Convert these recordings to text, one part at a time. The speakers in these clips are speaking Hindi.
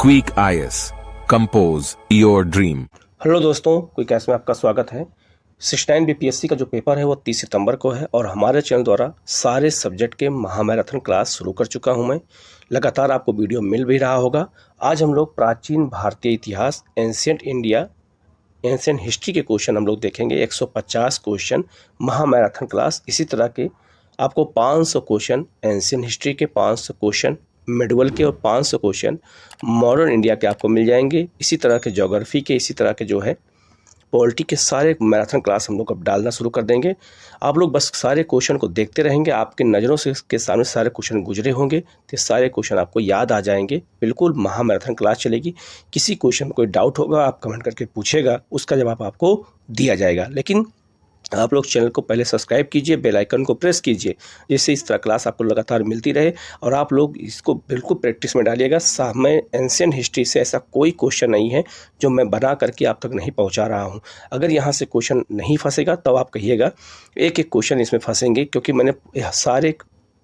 Quick IAS compose your dream. Hello दोस्तों, क्विक आईएएस में आपका स्वागत है। 69 बीपीएससी का जो पेपर है वो 30 सितंबर को है और हमारे चैनल द्वारा सारे सब्जेक्ट के महामैराथन क्लास शुरू कर चुका हूं मैं। लगातार आपको वीडियो मिल भी रहा होगा। आज हम लोग प्राचीन भारतीय इतिहास, एंशिएंट इंडिया, एंशिएंट हिस्ट्री के क्वेश्चन हम लोग देखेंगे। 150 क्वेश्चन महामैराथन क्लास। इसी तरह के आपको 500 क्वेश्चन एंशिएंट हिस्ट्री के, 500 क्वेश्चन मिडवल के और 500 क्वेश्चन मॉडर्न इंडिया के आपको मिल जाएंगे। इसी तरह के ज्योग्राफी के, इसी तरह के जो है पॉलिटी के सारे मैराथन क्लास हम लोग अब डालना शुरू कर देंगे। आप लोग बस सारे क्वेश्चन को देखते रहेंगे, आपके नज़रों से के सामने सारे क्वेश्चन गुजरे होंगे तो सारे क्वेश्चन आपको याद आ जाएंगे। बिल्कुल महामैराथन क्लास चलेगी। किसी क्वेश्चन में कोई डाउट होगा आप कमेंट करके पूछेगा, उसका जवाब आपको दिया जाएगा। लेकिन आप लोग चैनल को पहले सब्सक्राइब कीजिए, बेल आइकन को प्रेस कीजिए, जिससे इस तरह क्लास आपको लगातार मिलती रहे और आप लोग इसको बिल्कुल प्रैक्टिस में डालिएगा। मैं एंशिएंट हिस्ट्री से ऐसा कोई क्वेश्चन नहीं है जो मैं बना करके आप तक नहीं पहुंचा रहा हूं। अगर यहां से क्वेश्चन नहीं फंसेगा तब आप कहिएगा। एक एक क्वेश्चन इसमें फंसेंगे, क्योंकि मैंने सारे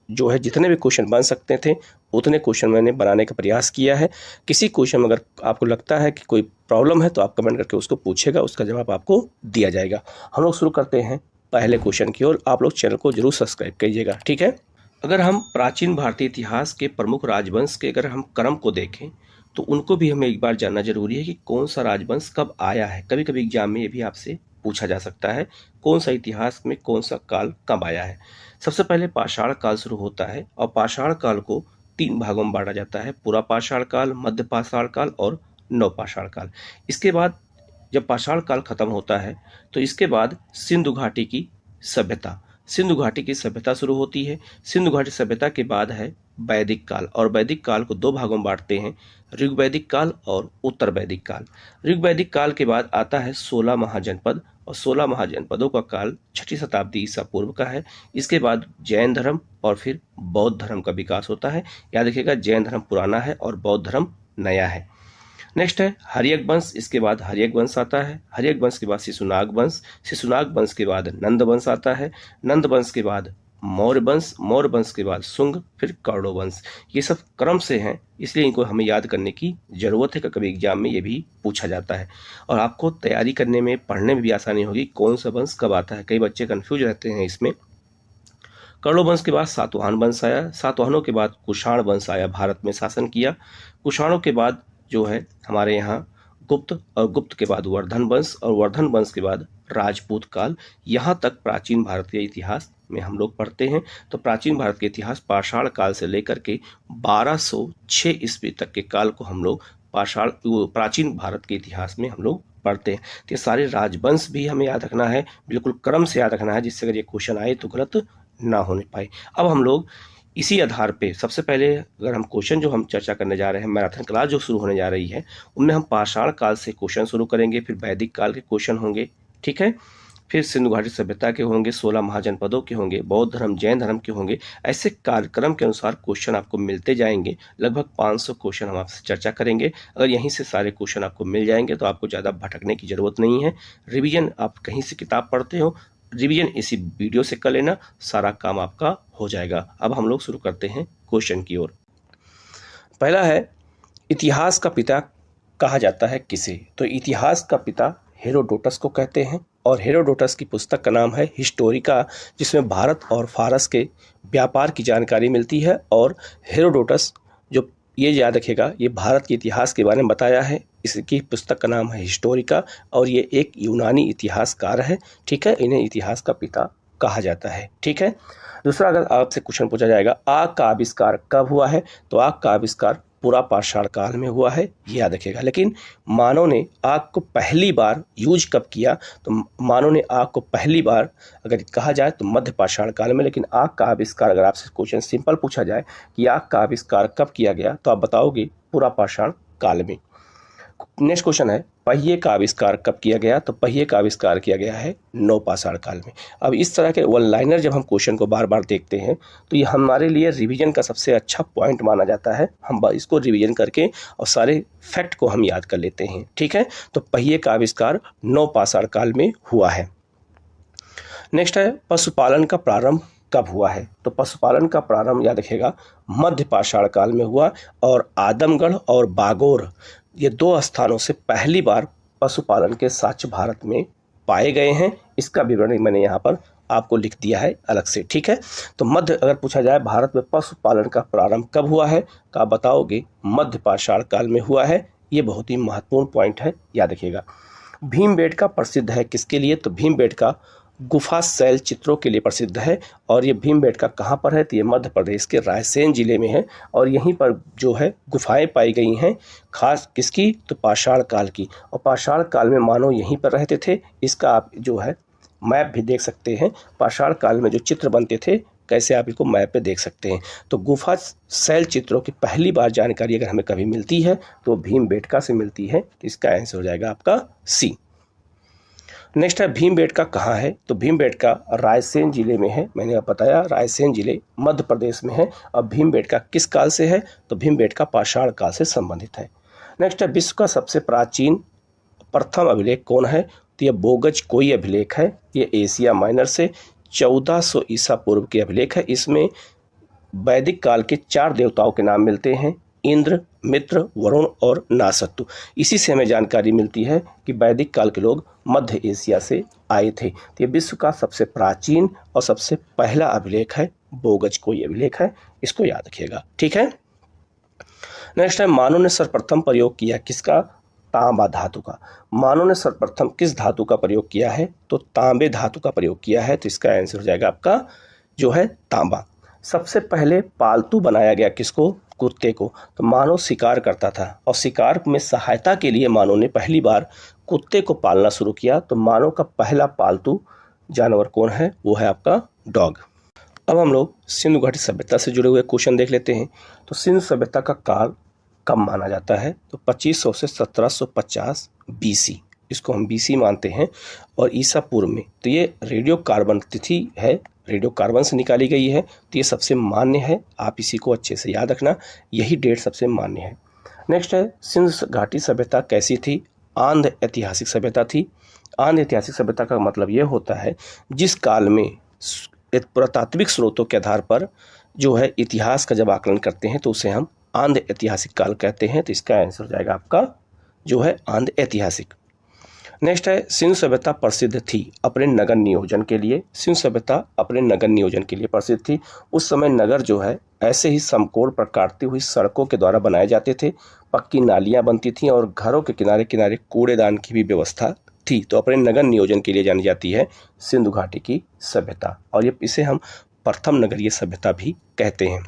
जो है जितने भी क्वेश्चन बन सकते थे उतने क्वेश्चन मैंने बनाने का प्रयास किया है। किसी क्वेश्चन में अगर आपको लगता है कि कोई प्रॉब्लम है तो आप कमेंट करके उसको पूछेगा, उसका जवाब आपको दिया जाएगा। हम लोग शुरू करते हैं पहले क्वेश्चन की ओर। आप लोग चैनल को जरूर सब्सक्राइब कीजिएगा, ठीक है। अगर हम प्राचीन भारतीय इतिहास के प्रमुख राजवंश के अगर हम क्रम को देखें तो उनको भी हमें एक बार जानना जरूरी है कि कौन सा राजवंश कब आया है। कभी कभी एग्जाम में ये भी आपसे पूछा जा सकता है कौन सा इतिहास में कौन सा काल कब आया है। सबसे पहले पाषाण काल शुरू होता है और पाषाण काल को 3 भागों में बांटा जाता है: पूरा पाषाण काल, मध्य पाषाण काल और नवपाषाण काल। इसके बाद जब पाषाण काल खत्म होता है तो इसके बाद सिंधु घाटी की सभ्यता शुरू होती है। सिंधु घाटी सभ्यता के बाद है वैदिक काल, और वैदिक काल को 2 भागों में बांटते हैं: ऋग्वैदिक काल और उत्तर वैदिक काल। ऋग्वैदिक काल के बाद आता है 16 महाजनपद, और 16 महाजनपदों का काल 6वीं शताब्दी ईसा पूर्व का है। इसके बाद जैन धर्म और फिर बौद्ध धर्म का विकास होता है। याद रखिएगा, जैन धर्म पुराना है और बौद्ध धर्म नया है। नेक्स्ट है हर्यक वंश। इसके बाद हर्यक वंश आता है। हर्यक वंश के बाद शिशुनाग वंश। शिशुनाग वंश के बाद नंद वंश आता है। नंद वंश के बाद मौर्य वंश। मौर्य वंश के बाद शुंग, फिर कौरव वंश। ये सब क्रम से हैं, इसलिए इनको हमें याद करने की जरूरत है कि कभी एग्जाम में ये भी पूछा जाता है और आपको तैयारी करने में, पढ़ने में भी आसानी होगी कौन सा वंश कब आता है। कई बच्चे कंफ्यूज रहते हैं इसमें। कौरव वंश के बाद सातवाहन वंश आया। सातवाहनों के बाद कुषाण वंश आया, भारत में शासन किया। कुषाणों के बाद जो है हमारे यहाँ गुप्त, और गुप्त के बाद वर्धन वंश, और वर्धन वंश के बाद राजपूत काल। यहाँ तक प्राचीन भारतीय इतिहास में हम लोग पढ़ते हैं। तो प्राचीन भारत के इतिहास पाषाण काल से लेकर के 1206 ईस्वी तक के काल को हम लोग प्राचीन भारत के इतिहास में हम लोग पढ़ते हैं। तो ये सारे राजवंश भी हमें याद रखना है, बिल्कुल क्रम से याद रखना है, जिससे अगर ये क्वेश्चन आए तो गलत ना होने पाए। अब हम लोग इसी आधार पे सबसे पहले अगर हम क्वेश्चन जो हम चर्चा करने जा रहे हैं, मैराथन क्लास जो शुरू होने जा रही है, उनमें हम पाषाण काल से क्वेश्चन शुरू करेंगे, फिर वैदिक काल के क्वेश्चन होंगे, ठीक है, फिर सिंधु घाटी सभ्यता के होंगे, 16 महाजनपदों के होंगे, बौद्ध धर्म, जैन धर्म के होंगे। ऐसे कार्यक्रम के अनुसार क्वेश्चन आपको मिलते जाएंगे। लगभग 500 क्वेश्चन हम आपसे चर्चा करेंगे। अगर यहीं से सारे क्वेश्चन आपको मिल जाएंगे तो आपको ज़्यादा भटकने की जरूरत नहीं है। रिवीजन आप कहीं से किताब पढ़ते हो, रिवीजन इसी वीडियो से कर लेना, सारा काम आपका हो जाएगा। अब हम लोग शुरू करते हैं क्वेश्चन की ओर। पहला है, इतिहास का पिता कहा जाता है किसे? तो इतिहास का पिता हेरोडोटस को कहते हैं, और हेरोडोटस की पुस्तक का नाम है हिस्टोरिका, जिसमें भारत और फारस के व्यापार की जानकारी मिलती है। और हेरोडोटस जो, ये याद रखेगा, ये भारत के इतिहास के बारे में बताया है। इसकी पुस्तक का नाम है हिस्टोरिका और ये एक यूनानी इतिहासकार है, ठीक है। इन्हें इतिहास का पिता कहा जाता है, ठीक है। दूसरा, अगर आपसे क्वेश्चन पूछा जाएगा आग का आविष्कार कब हुआ है, तो आग का आविष्कार पूरा पाषाण काल में हुआ है, ये याद रखिएगा। लेकिन मानव ने आग को पहली बार यूज कब किया, तो मानव ने आग को पहली बार अगर कहा जाए तो मध्य पाषाण काल में। लेकिन आग का आविष्कार, अगर आपसे क्वेश्चन सिंपल पूछा जाए कि आग का आविष्कार कब किया गया, तो आप बताओगे पूरा पाषाण काल में। नेक्स्ट क्वेश्चन है, पहिए का आविष्कार कब किया गया, तो पहिए का आविष्कार किया गया है नवपाषाण काल में। अब इस तरह के वन लाइनर जब हम क्वेश्चन को बार बार देखते हैं तो ये हमारे लिए रिवीजन का सबसे अच्छा पॉइंट माना जाता है। हम इसको रिवीजन करके और सारे फैक्ट को हम याद कर लेते हैं, ठीक है। तो पहिए का आविष्कार नवपाषाण काल में हुआ है। नेक्स्ट है, पशुपालन का प्रारंभ कब हुआ है? तो पशुपालन का प्रारंभ याद रखिएगा मध्य पाषाण काल में हुआ और आदमगढ़ और बागोर ये दो स्थानों से पहली बार पशुपालन के साक्ष्य भारत में पाए गए हैं। इसका विवरण मैंने यहाँ पर आपको लिख दिया है अलग से, ठीक है। तो मध्य अगर पूछा जाए भारत में पशुपालन का प्रारंभ कब हुआ है तो आप बताओगे मध्य पाषाण काल में हुआ है। ये बहुत ही महत्वपूर्ण पॉइंट है, याद रखिएगा। भीमबेटका प्रसिद्ध है किसके लिए? तो भीमबेटका गुफा शैल चित्रों के लिए प्रसिद्ध है। और ये भीमबेटका कहाँ पर है? तो ये मध्य प्रदेश के रायसेन जिले में है और यहीं पर जो है गुफाएं पाई गई हैं, खास किसकी? तो पाषाण काल की। और पाषाण काल में मानव यहीं पर रहते थे। इसका आप जो है मैप भी देख सकते हैं, पाषाण काल में जो चित्र बनते थे कैसे आप इसको मैप पे देख सकते हैं। तो गुफा शैल चित्रों की पहली बार जानकारी अगर हमें कभी मिलती है तो भीमबेटका से मिलती है। तो इसका आंसर हो जाएगा आपका सी। नेक्स्ट है भीमबेटका कहाँ है? तो भीमबेटका रायसेन जिले में है। मैंने आपको बताया रायसेन जिले मध्य प्रदेश में है। अब भीमबेटका किस काल से है? तो भीमबेटका पाषाण काल से संबंधित है। नेक्स्ट है विश्व का सबसे प्राचीन प्रथम अभिलेख कौन है? तो यह बोगज कोई अभिलेख है। ये एशिया माइनर से 1400 ईसा पूर्व के अभिलेख है। इसमें वैदिक काल के 4 देवताओं के नाम मिलते हैं, इंद्र, मित्र, वरुण और नासत्तु। इसी से हमें जानकारी मिलती है कि वैदिक काल के लोग मध्य एशिया से आए थे। तो ये विश्व का सबसे प्राचीन और सबसे पहला अभिलेख है, बोगज कोई अभिलेख है। इसको याद रखिएगा, ठीक है। नेक्स्ट है मानव ने सर्वप्रथम प्रयोग किया किसका? तांबा धातु का। मानव ने सर्वप्रथम किस धातु का प्रयोग किया है? तो तांबे धातु का प्रयोग किया है। तो इसका आंसर हो जाएगा आपका जो है तांबा। सबसे पहले पालतू बनाया गया किसको? कुत्ते को। तो मानव शिकार करता था और शिकार में सहायता के लिए मानव ने पहली बार कुत्ते को पालना शुरू किया। तो मानव का पहला पालतू जानवर कौन है? वो है आपका डॉग। अब हम लोग सिंधु घाटी सभ्यता से जुड़े हुए क्वेश्चन देख लेते हैं। तो सिंधु सभ्यता का काल कब माना जाता है? तो 2500 से 1750 बीसी, इसको हम बीसी मानते हैं। और ईसा पूर्व में तो ये रेडियो कार्बन तिथि है, रेडियो कार्बन से निकाली गई है। तो ये सबसे मान्य है, आप इसी को अच्छे से याद रखना, यही डेट सबसे मान्य है। नेक्स्ट है सिंधु घाटी सभ्यता कैसी थी? आंध्र ऐतिहासिक सभ्यता थी। आंध्र ऐतिहासिक सभ्यता का मतलब ये होता है जिस काल में पुरातात्विक स्रोतों के आधार पर जो है इतिहास का जब आकलन करते हैं तो उसे हम आंध्र ऐतिहासिक काल कहते हैं। तो इसका आंसर हो जाएगा आपका जो है आंध्र ऐतिहासिक। नेक्स्ट है सिंधु सभ्यता प्रसिद्ध थी अपने नगर नियोजन के लिए। सिंधु सभ्यता अपने नगर नियोजन के लिए प्रसिद्ध थी। उस समय नगर जो है ऐसे ही समकोण पर काटती हुई सड़कों के द्वारा बनाए जाते थे, पक्की नालियां बनती थीं और घरों के किनारे किनारे कूड़ेदान की भी व्यवस्था थी। तो अपने नगर नियोजन के लिए जानी जाती है सिंधु घाटी की सभ्यता और ये इसे हम प्रथम नगरीय सभ्यता भी कहते हैं।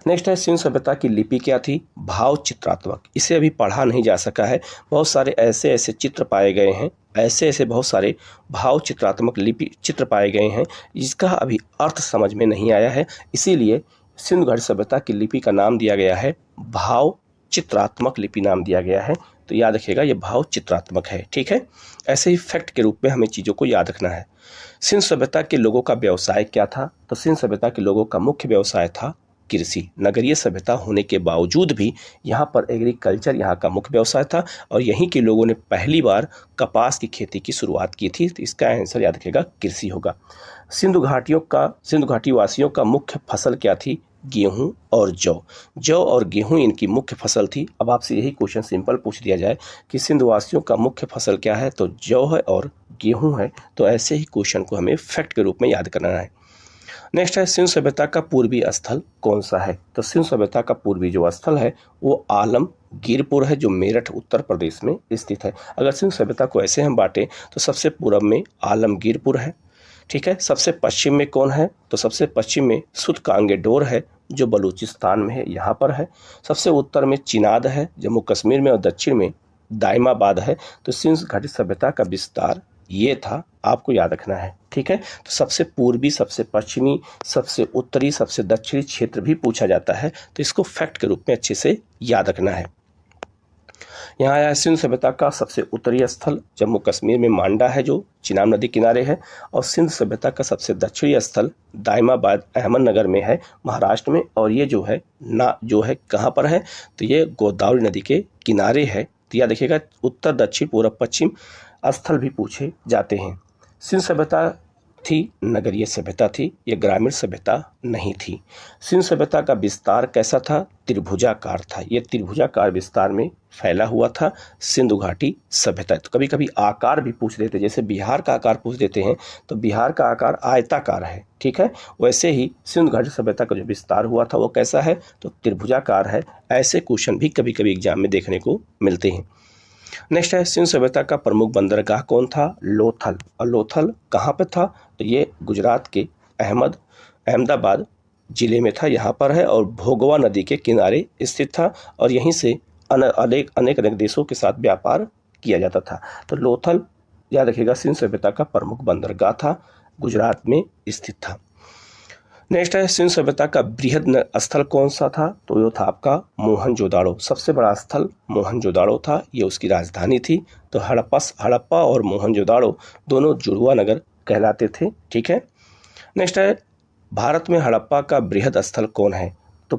नेक्स्ट है सिंधु सभ्यता की लिपि क्या थी? भाव चित्रात्मक। इसे अभी पढ़ा नहीं जा सका है, बहुत सारे ऐसे ऐसे चित्र पाए गए हैं, ऐसे ऐसे बहुत सारे भाव चित्रात्मक लिपि चित्र पाए गए हैं जिसका अभी अर्थ समझ में नहीं आया है। इसीलिए सिंधु घाटी सभ्यता की लिपि का नाम दिया गया है भाव चित्रात्मक लिपि नाम दिया गया है। तो याद रखिएगा ये भाव चित्रात्मक है, ठीक है। ऐसे ही फैक्ट के रूप में हमें चीज़ों को याद रखना है। सिंधु सभ्यता के लोगों का व्यवसाय क्या था? तो सिंधु सभ्यता के लोगों का मुख्य व्यवसाय था कृषि। नगरीय सभ्यता होने के बावजूद भी यहाँ पर एग्रीकल्चर यहाँ का मुख्य व्यवसाय था और यहीं के लोगों ने पहली बार कपास की खेती की शुरुआत की थी। तो इसका आंसर याद रखिएगा कृषि होगा। सिंधु घाटी वासियों का मुख्य फसल क्या थी? गेहूं और जौ और गेहूं इनकी मुख्य फसल थी। अब आपसे यही क्वेश्चन सिंपल पूछ दिया जाए कि सिंधु वासियों का मुख्य फसल क्या है? तो जौ है और गेहूं है। तो ऐसे ही क्वेश्चन को हमें फैक्ट के रूप में याद करना है। नेक्स्ट है सिंधु सभ्यता का पूर्वी स्थल कौन सा है? तो सिंधु सभ्यता का पूर्वी जो स्थल है वो आलमगीरपुर है जो मेरठ उत्तर प्रदेश में स्थित है। अगर सिंधु सभ्यता को ऐसे हम बांटें तो सबसे पूर्व में आलमगीरपुर है, ठीक है। सबसे पश्चिम में कौन है? तो सबसे पश्चिम में सुतकांगेडोर है जो बलूचिस्तान में है, यहाँ पर है। सबसे उत्तर में चिनाद है जम्मू कश्मीर में और दक्षिण में दाइमाबाद है। तो सिंधु घाटी सभ्यता का विस्तार ये था, आपको याद रखना है, ठीक है। तो सबसे पूर्वी, सबसे पश्चिमी, सबसे उत्तरी, सबसे दक्षिणी क्षेत्र भी पूछा जाता है तो इसको फैक्ट के रूप में अच्छे से याद रखना है। यहाँ आया सिंधु सभ्यता का सबसे उत्तरी स्थल जम्मू कश्मीर में मांडा है जो चिनाब नदी किनारे है और सिंधु सभ्यता का सबसे दक्षिणी स्थल दाइमाबाद अहमदनगर में है महाराष्ट्र में और ये जो है कहाँ पर है? तो ये गोदावरी नदी के किनारे है। तो याद देखिएगा उत्तर, दक्षिण, पूर्व, पश्चिम स्थल भी पूछे जाते हैं। सिंधु सभ्यता थी, नगरीय सभ्यता थी, ये ग्रामीण सभ्यता नहीं थी। सिंधु सभ्यता का विस्तार कैसा था? त्रिभुजाकार था। ये त्रिभुजाकार विस्तार में फैला हुआ था सिंधु घाटी सभ्यता। तो कभी कभी आकार भी पूछ देते, जैसे बिहार का आकार पूछ देते हैं तो बिहार का आकार आयताकार है, ठीक है। वैसे ही सिंधु घाटी सभ्यता का जो विस्तार हुआ था वो कैसा है? तो त्रिभुजाकार है। ऐसे क्वेश्चन भी कभी कभी एग्जाम में देखने को मिलते हैं। नेक्स्ट है, सिंधु सभ्यता का प्रमुख बंदरगाह कौन था? लोथल। और लोथल कहाँ पे था? तो ये गुजरात के अहमदाबाद जिले में था, यहाँ पर है, और भोगवा नदी के किनारे स्थित था, और यहीं से अनेक देशों के साथ व्यापार किया जाता था। तो लोथल याद रखिएगा सिंधु सभ्यता का प्रमुख बंदरगाह था, गुजरात में स्थित था। नेक्स्ट है, सिंधु सभ्यता का बृहद स्थल कौन सा था? तो ये था आपका मोहनजोदाड़ो। सबसे बड़ा स्थल मोहनजोदाड़ो था, ये उसकी राजधानी थी। तो हड़प्पा और मोहनजोदाड़ो दोनों जुड़वा नगर कहलाते थे, ठीक है। नेक्स्ट है, भारत में हड़प्पा का बृहद स्थल कौन है? तो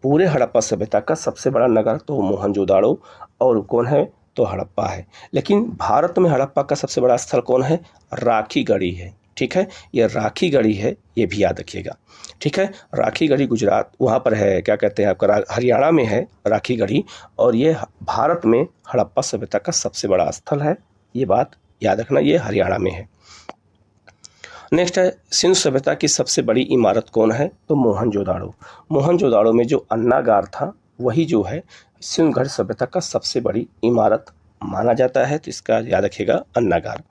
पूरे हड़प्पा सभ्यता का सबसे बड़ा नगर तो मोहनजोदाड़ो और कौन है? तो हड़प्पा है। लेकिन भारत में हड़प्पा का सबसे बड़ा स्थल कौन है? राखीगढ़ी है, ठीक है। ये राखीगढ़ी है, ये भी याद रखिएगा, ठीक है। राखीगढ़ी गुजरात वहाँ पर है, क्या कहते हैं आपका, हरियाणा में है राखीगढ़ी, और ये भारत में हड़प्पा सभ्यता का सबसे बड़ा स्थल है, ये बात याद रखना, ये हरियाणा में है। नेक्स्ट है, सिंधु सभ्यता की सबसे बड़ी इमारत कौन है? तो मोहनजोदाड़ो। मोहनजोदाड़ो में जो अन्नागार था वही जो है सिंधु घाटी सभ्यता का सबसे बड़ी इमारत माना जाता है, तो इसका याद रखिएगा, अन्नागार।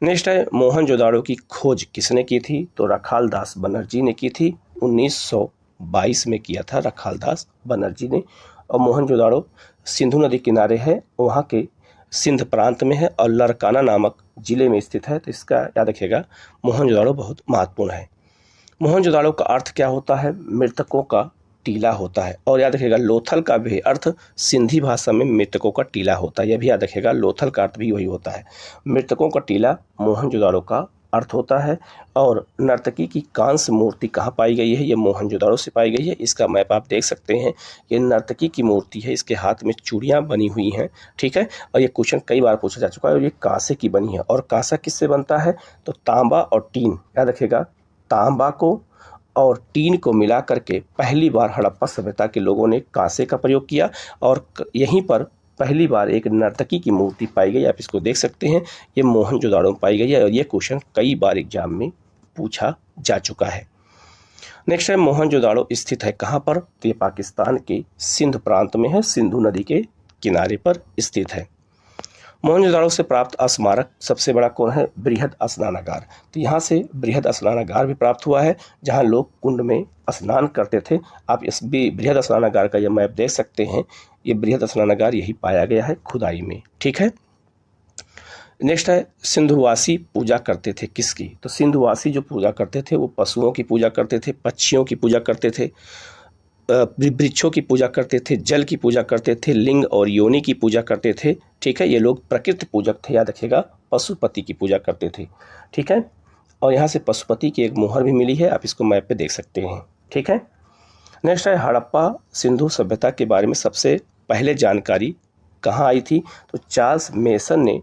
नेक्स्ट है, मोहनजोदाड़ो की खोज किसने की थी? तो रखालदास बनर्जी ने की थी, 1922 में किया था रखालदास बनर्जी ने। और मोहनजोदाड़ो सिंधु नदी किनारे है, वहाँ के सिंध प्रांत में है, और लरकाना नामक जिले में स्थित है, तो इसका याद रखिएगा, मोहनजोदाड़ो बहुत महत्वपूर्ण है। मोहनजोदाड़ो का अर्थ क्या होता है? मृतकों का टीला होता है। और याद रखिएगा, लोथल का भी अर्थ सिंधी भाषा में मृतकों का टीला होता है, यह भी याद रखिएगा, लोथल का अर्थ भी वही होता है, मृतकों का टीला मोहनजोदाड़ो का अर्थ होता है। और नर्तकी की कांस्य मूर्ति कहाँ पाई गई है? ये मोहनजोदाड़ो से पाई गई है। इसका मैप आप देख सकते हैं, ये नर्तकी की मूर्ति है, इसके हाथ में चूड़ियाँ बनी हुई हैं, ठीक है। और ये क्वेश्चन कई बार पूछा जा चुका है, और ये कांसे की बनी है। और कांसा किससे बनता है? तो तांबा और टीन, याद रखिएगा, तांबा को और टीन को मिला करके पहली बार हड़प्पा सभ्यता के लोगों ने कांसे का प्रयोग किया, और यहीं पर पहली बार एक नर्तकी की मूर्ति पाई गई। आप इसको देख सकते हैं, ये मोहनजोदाड़ो में पाई गई है, और ये क्वेश्चन कई बार एग्जाम में पूछा जा चुका है। नेक्स्ट है, मोहनजोदाड़ो स्थित है कहाँ पर? तो ये पाकिस्तान के सिंध प्रांत में है, सिंधु नदी के किनारे पर स्थित है। मोहनजोदाड़ो से प्राप्त स्मारक सबसे बड़ा कौन है? बृहद स्नानागार। तो यहाँ से बृहद स्नानागार भी प्राप्त हुआ है, जहाँ लोग कुंड में स्नान करते थे। आप इस बृहद स्नानागार का यह मैप देख सकते हैं, ये बृहद स्नानागार यही पाया गया है खुदाई में, ठीक है। नेक्स्ट है, सिंधुवासी पूजा करते थे किसकी? तो सिंधुवासी जो पूजा करते थे वो पशुओं की पूजा करते थे, पक्षियों की पूजा करते थे, वृक्षों की पूजा करते थे, जल की पूजा करते थे, लिंग और योनि की पूजा करते थे, ठीक है। ये लोग प्रकृति पूजक थे, याद रखिएगा, पशुपति की पूजा करते थे, ठीक है। और यहाँ से पशुपति की एक मोहर भी मिली है, आप इसको मैप पे देख सकते हैं, ठीक है। नेक्स्ट है, हड़प्पा सिंधु सभ्यता के बारे में सबसे पहले जानकारी कहाँ आई थी? तो चार्ल्स मेसन ने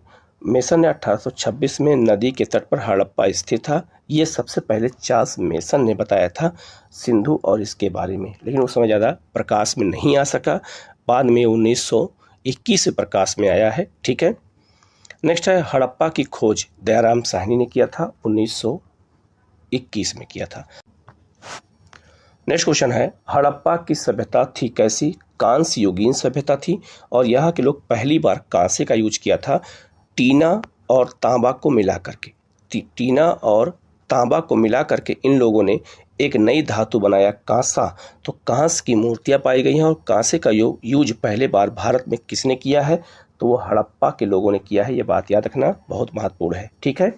1826 में नदी के तट पर हड़प्पा स्थित था। ये सबसे पहले चार्ल्स मेसन ने बताया था सिंधु और इसके बारे में, लेकिन उस समय ज़्यादा प्रकाश में नहीं आ सका, बाद में 1921 में प्रकाश में आया है, ठीक है। नेक्स्ट है, हड़प्पा की खोज दयाराम साहनी ने किया था, 1921 में किया था। नेक्स्ट क्वेश्चन है, हड़प्पा की सभ्यता थी कैसी? कांस्य युगीन सभ्यता थी, और यहाँ के लोग पहली बार कांसे का यूज किया था, टीना और तांबा को मिला करके। टीना और तांबा को मिला करके इन लोगों ने एक नई धातु बनाया, कांसा। तो कांस की मूर्तियां पाई गई हैं, और कांसे का यूज पहले बार भारत में किसने किया है? तो वो हड़प्पा के लोगों ने किया है, ये बात याद रखना बहुत महत्वपूर्ण है, ठीक है।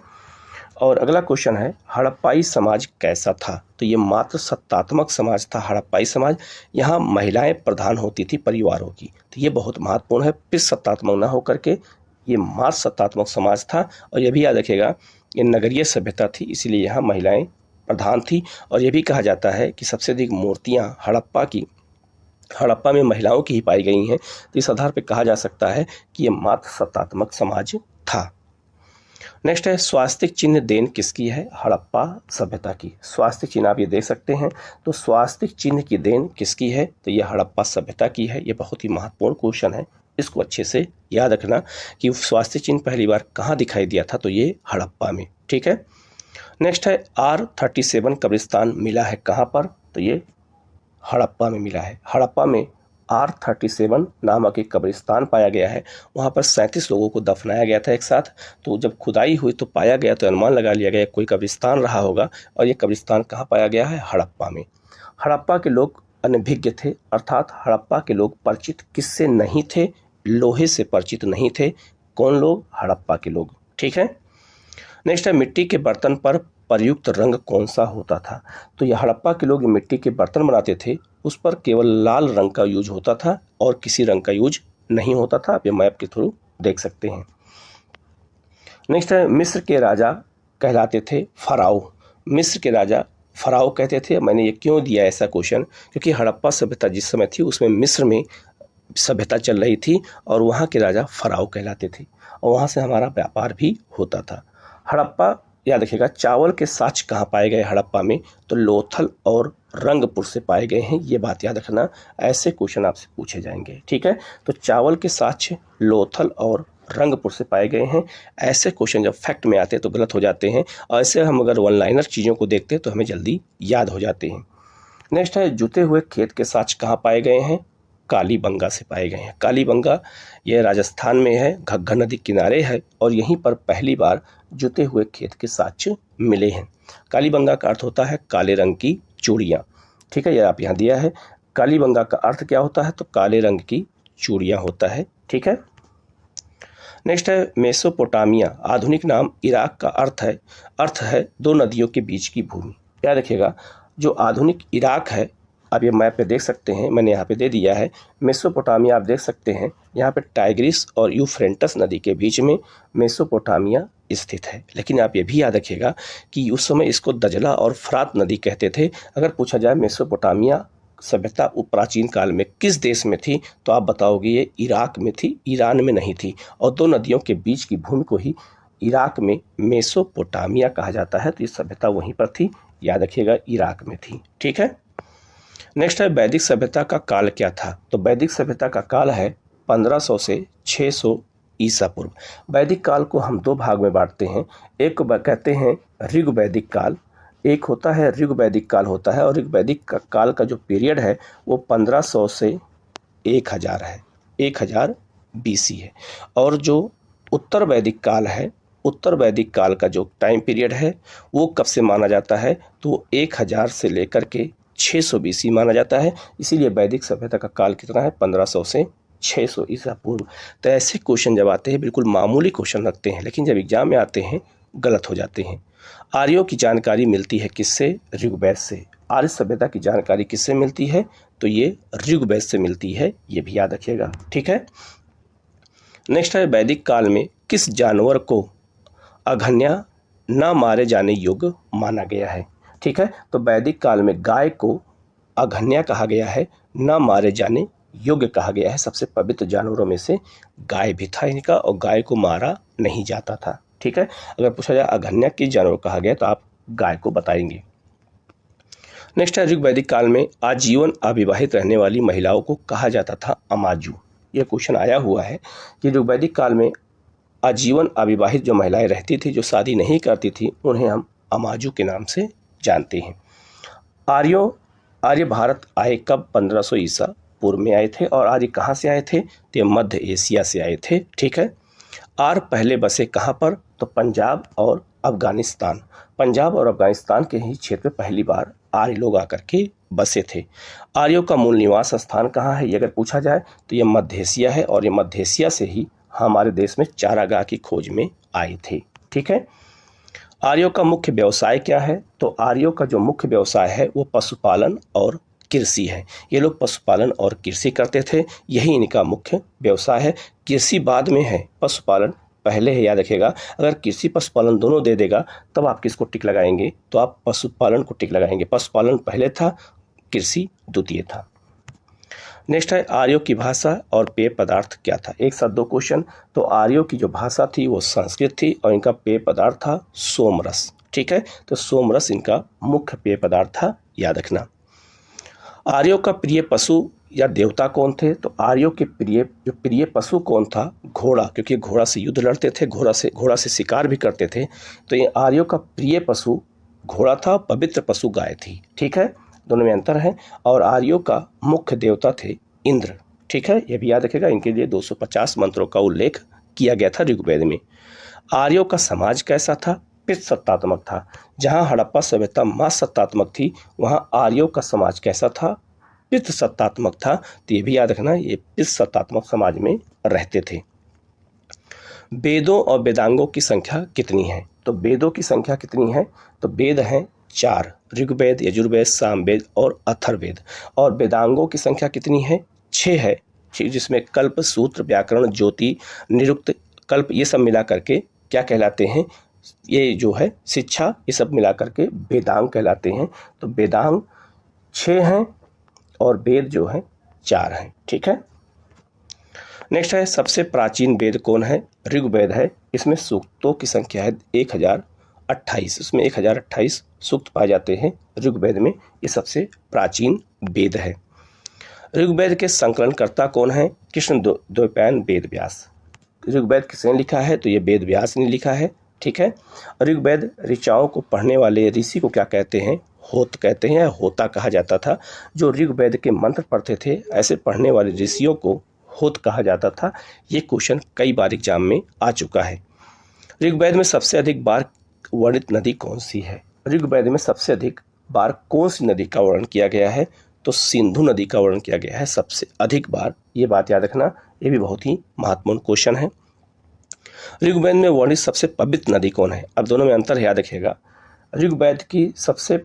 और अगला क्वेश्चन है, हड़प्पाई समाज कैसा था? तो ये मात्र सत्तात्मक समाज था हड़प्पाई समाज, यहाँ महिलाएं प्रधान होती थी परिवारों की, तो ये बहुत महत्वपूर्ण है। फिर सत्तात्मक न होकर के ये मात्र सत्तात्मक समाज था। और ये भी याद रखिएगा, ये नगरीय सभ्यता थी, इसीलिए यहाँ महिलाएं प्रधान थी। और ये भी कहा जाता है कि सबसे अधिक मूर्तियाँ हड़प्पा में महिलाओं की ही पाई गई हैं, तो इस आधार पर कहा जा सकता है कि ये मात्र सत्तात्मक समाज था। नेक्स्ट है स्वास्तिक चिन्ह देन किसकी है? हड़प्पा सभ्यता की। स्वास्तिक चिन्ह आप ये देख सकते हैं, तो स्वास्तिक चिन्ह की देन किसकी है? तो ये हड़प्पा सभ्यता की है। ये बहुत ही महत्वपूर्ण क्वेश्चन है, इसको अच्छे से याद रखना कि स्वास्तिक चिन्ह पहली बार कहाँ दिखाई दिया था, तो ये हड़प्पा में। ठीक है। नेक्स्ट है R37 कब्रिस्तान मिला है कहाँ पर? तो ये हड़प्पा में मिला है। हड़प्पा में R37 नामक एक कब्रिस्तान पाया गया है। वहाँ पर 37 लोगों को दफनाया गया था एक साथ। तो जब खुदाई हुई तो पाया गया, तो अनुमान लगा लिया गया कोई कब्रिस्तान रहा होगा, और ये कब्रिस्तान कहाँ पाया गया है? हड़प्पा में। हड़प्पा के लोग अनभिज्ञ थे, अर्थात हड़प्पा के लोग परिचित किससे नहीं थे? लोहे से परिचित नहीं थे। कौन लोग? हड़प्पा के लोग। ठीक है। नेक्स्ट है मिट्टी के बर्तन पर प्रयुक्त रंग कौन सा होता था? तो ये हड़प्पा के लोग मिट्टी के बर्तन बनाते थे, उस पर केवल लाल रंग का यूज होता था और किसी रंग का यूज नहीं होता था। आप ये मैप के थ्रू देख सकते हैं। नेक्स्ट है मिस्र के राजा कहलाते थे फराओ। मिस्र के राजा फराओ कहते थे। मैंने ये क्यों दिया ऐसा क्वेश्चन? क्योंकि हड़प्पा सभ्यता जिस समय थी उसमें मिस्र में सभ्यता चल रही थी और वहाँ के राजा फराओ कहलाते थे, और वहाँ से हमारा व्यापार भी होता था। हड़प्पा याद रखिएगा। चावल के साक्ष्य कहाँ पाए गए हड़प्पा में? तो लोथल और रंगपुर से पाए गए हैं। ये बात याद रखना, ऐसे क्वेश्चन आपसे पूछे जाएंगे। ठीक है। तो चावल के साक्ष्य लोथल और रंगपुर से पाए गए हैं। ऐसे क्वेश्चन जब फैक्ट में आते हैं तो गलत हो जाते हैं, और ऐसे हम अगर वन लाइनर चीज़ों को देखते हैं तो हमें जल्दी याद हो जाते हैं। नेक्स्ट है जुते हुए खेत के साक्ष्य कहाँ पाए गए हैं? कालीबंगा से पाए गए हैं। कालीबंगा ये राजस्थान में है, घग्गर नदी किनारे है, और यहीं पर पहली बार जुते हुए खेत के साक्ष्य मिले हैं। कालीबंगा का अर्थ होता है काले रंग की चूड़ियाँ। ठीक है, ये आप यहाँ दिया है। कालीबंगा का अर्थ क्या होता है? तो काले रंग की चूड़ियाँ होता है। ठीक है। नेक्स्ट है मेसोपोटामिया आधुनिक नाम इराक का अर्थ है दो नदियों के बीच की भूमि। याद रखिएगा, जो आधुनिक इराक है, आप ये मैप पे देख सकते हैं, मैंने यहाँ पे दे दिया है। मेसोपोटामिया आप देख सकते हैं, यहाँ पे टाइग्रिस और यूफ्रेंटस नदी के बीच में मेसोपोटामिया स्थित है। लेकिन आप ये भी याद रखिएगा कि उस समय इसको दजला और फ्रात नदी कहते थे। अगर पूछा जाए मेसोपोटामिया सभ्यता प्राचीन काल में किस देश में थी, तो आप बताओगे ये इराक में थी, ईरान में नहीं थी। और दो नदियों के बीच की भूमि को ही इराक में मेसोपोटामिया कहा जाता है। तो ये सभ्यता वहीं पर थी, याद रखिएगा, इराक में थी। ठीक है। नेक्स्ट है वैदिक सभ्यता का काल क्या था? तो वैदिक सभ्यता का काल है 1500 से 600 ईसा पूर्व। वैदिक काल को हम दो भाग में बांटते हैं। एक को कहते हैं ऋग वैदिक काल, एक होता है ऋग वैदिक काल होता है। और ऋग वैदिक काल का जो पीरियड है वो 1500 से 1000 है, 1000 BC है। और जो उत्तर वैदिक काल है, उत्तर वैदिक काल का जो टाइम पीरियड है वो कब से माना जाता है? तो 1000 से लेकर के 600 BC माना जाता है। इसीलिए वैदिक सभ्यता का काल कितना है? 1500 से 600 ईसा पूर्व। तो ऐसे क्वेश्चन जब आते हैं, बिल्कुल मामूली क्वेश्चन लगते हैं, लेकिन जब एग्जाम में आते हैं गलत हो जाते हैं। आर्यों की जानकारी मिलती है किससे? ऋग्वेद से। आर्य सभ्यता की जानकारी किससे मिलती है? तो ये ऋग्वेद से मिलती है, ये भी याद रखिएगा। ठीक है। नेक्स्ट है वैदिक काल में किस जानवर को अघन्या न मारे जाने योग्य माना गया है? ठीक है। तो वैदिक काल में गाय को अघन्या कहा गया है, न मारे जाने योग्य कहा गया है। सबसे पवित्र जानवरों में से गाय भी था इनका, और गाय को मारा नहीं जाता था। ठीक है। अगर पूछा जाए अघन्या किस जानवर कहा गया, तो आप गाय को बताएंगे। नेक्स्ट है ऋग वैदिक काल में आजीवन अविवाहित रहने वाली महिलाओं को कहा जाता था अमाजू। यह क्वेश्चन आया हुआ है कि ऋग वैदिक काल में आजीवन अविवाहित जो महिलाएं रहती थी, जो शादी नहीं करती थी, उन्हें हम अमाजू के नाम से जानते हैं। आर्य भारत आए कब? 1500 ईसा पूर्व में आए थे। और आर्य कहाँ से आए थे? तो मध्य एशिया से आए थे। ठीक है। आर्य पहले बसे कहाँ पर? तो पंजाब और अफगानिस्तान। पंजाब और अफगानिस्तान के ही क्षेत्र में पहली बार आर्य लोग आकर के बसे थे। आर्यों का मूल निवास स्थान कहाँ है? ये अगर पूछा जाए तो ये मध्य एशिया है, और ये मध्य एशिया से ही हमारे देश में चारागाह की खोज में आए थे। ठीक है। आर्यों का मुख्य व्यवसाय क्या है? तो आर्यों का जो मुख्य व्यवसाय है वो पशुपालन और कृषि है। ये लोग पशुपालन और कृषि करते थे, यही इनका मुख्य व्यवसाय है। कृषि बाद में है, पशुपालन पहले है, याद रखिएगा। अगर कृषि पशुपालन दोनों दे देगा तब आप किसको टिक लगाएंगे? तो आप पशुपालन को टिक लगाएंगे। पशुपालन पहले था, कृषि द्वितीय था। नेक्स्ट है आर्यों की भाषा और पेय पदार्थ क्या था। एक साथ दो क्वेश्चन। तो आर्यों की जो भाषा थी वो संस्कृत थी और इनका पेय पदार्थ था सोमरस। ठीक है, तो सोमरस इनका मुख्य पेय पदार्थ था, याद रखना। आर्यों का प्रिय पशु या देवता कौन थे। तो आर्यों के प्रिय पशु कौन था, घोड़ा, क्योंकि घोड़ा से युद्ध लड़ते थे, घोड़ा से शिकार भी करते थे। तो ये आर्यों का प्रिय पशु घोड़ा था, पवित्र पशु गाय थी। ठीक है, दोनों में अंतर है। और आर्यों का मुख्य देवता थे इंद्र। ठीक है, ये भी याद रखेगा। इनके लिए 250 मंत्रों का उल्लेख किया गया था ऋग्वेद में। आर्यों का समाज कैसा था, पितृसत्तात्मक था। जहाँ हड़प्पा सभ्यता मां सत्तात्मक थी, वहाँ आर्यों का समाज कैसा था, पितृसत्तात्मक था। तो ये भी याद रखना, ये पितृसत्तात्मक समाज में रहते थे। वेदों और वेदांगों की संख्या कितनी है। तो वेदों की संख्या कितनी है, तो वेद हैं 4, ऋग्वेद, यजुर्वेद, सामवेद और अथर्ववेद। और वेदांगों की संख्या कितनी है, 6 है, जिसमें कल्प, सूत्र, व्याकरण, ज्योति, निरुक्त, कल्प, ये सब मिला करके क्या कहलाते हैं, ये जो है शिक्षा, ये सब मिला करके वेदांग कहलाते हैं। तो वेदांग 6 हैं और वेद जो है 4 हैं। ठीक है, नेक्स्ट है सबसे प्राचीन वेद कौन है, ऋग्वेद है। इसमें सूक्तों की संख्या है 1028, इसमें 1028 सूक्त पाए जाते हैं ऋग्वेद में। ये सबसे प्राचीन वेद है। ऋग्वेद के संकलनकर्ता कौन है, कृष्ण द्वैपायन वेद व्यास। ऋग्वेद किसने लिखा है, तो ये वेद व्यास ने लिखा है। ठीक है, ऋग्वेद ऋचाओं को पढ़ने वाले ऋषि को क्या कहते हैं, होत कहते हैं, होता कहा जाता था। जो ऋग्वेद के मंत्र पढ़ते थे, ऐसे पढ़ने वाले ऋषियों को होत कहा जाता था। ये क्वेश्चन कई बार एग्जाम में आ चुका है। ऋग्वेद में सबसे अधिक बार वर्णित नदी कौन सी है। ऋग्वेद में सबसे अधिक बार कौन सी नदी का वर्णन किया गया है, तो सिंधु नदी का वर्णन किया गया है सबसे अधिक बार। ये बात याद रखना, ये भी बहुत ही महत्वपूर्ण क्वेश्चन है। ऋग्वेद में वर्णित सबसे पवित्र नदी कौन है। अब दोनों में अंतर याद रखिएगा। ऋग्वेद की सबसे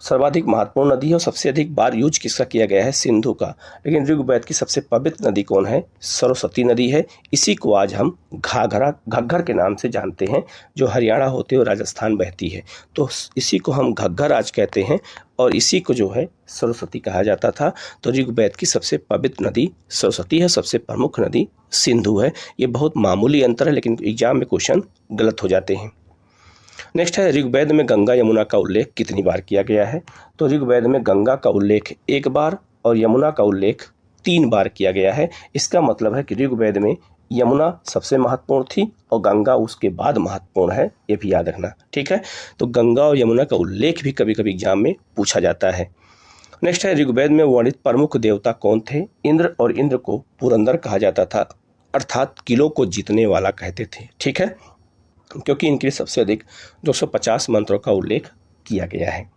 सर्वाधिक महत्वपूर्ण नदी है और सबसे अधिक बार यूज किसका किया गया है, सिंधु का। लेकिन ऋग्वेद की सबसे पवित्र नदी कौन है, सरस्वती नदी है। इसी को आज हम घग्गर के नाम से जानते हैं, जो हरियाणा होते हुए राजस्थान बहती है। तो इसी को हम घग्गर आज कहते हैं और इसी को जो है सरस्वती कहा जाता था। तो ऋग्वेद की सबसे पवित्र नदी सरस्वती है, सबसे प्रमुख नदी सिंधु है। ये बहुत मामूली अंतर है, लेकिन एग्जाम में क्वेश्चन गलत हो जाते हैं। नेक्स्ट है ऋग्वेद में गंगा यमुना का उल्लेख कितनी बार किया गया है। तो ऋग्वेद में गंगा का उल्लेख 1 बार और यमुना का उल्लेख 3 बार किया गया है। इसका मतलब है कि ऋग्वेद में यमुना सबसे महत्वपूर्ण थी और गंगा उसके बाद महत्वपूर्ण है, ये भी याद रखना। ठीक है, तो गंगा और यमुना का उल्लेख भी कभी कभी एग्जाम में पूछा जाता है। नेक्स्ट है ऋग्वेद में वर्णित प्रमुख देवता कौन थे। इंद्र, और इंद्र को पुरंदर कहा जाता था, अर्थात किलों को जीतने वाला कहते थे। ठीक है, क्योंकि इनके लिए सबसे अधिक 250 मंत्रों का उल्लेख किया गया है।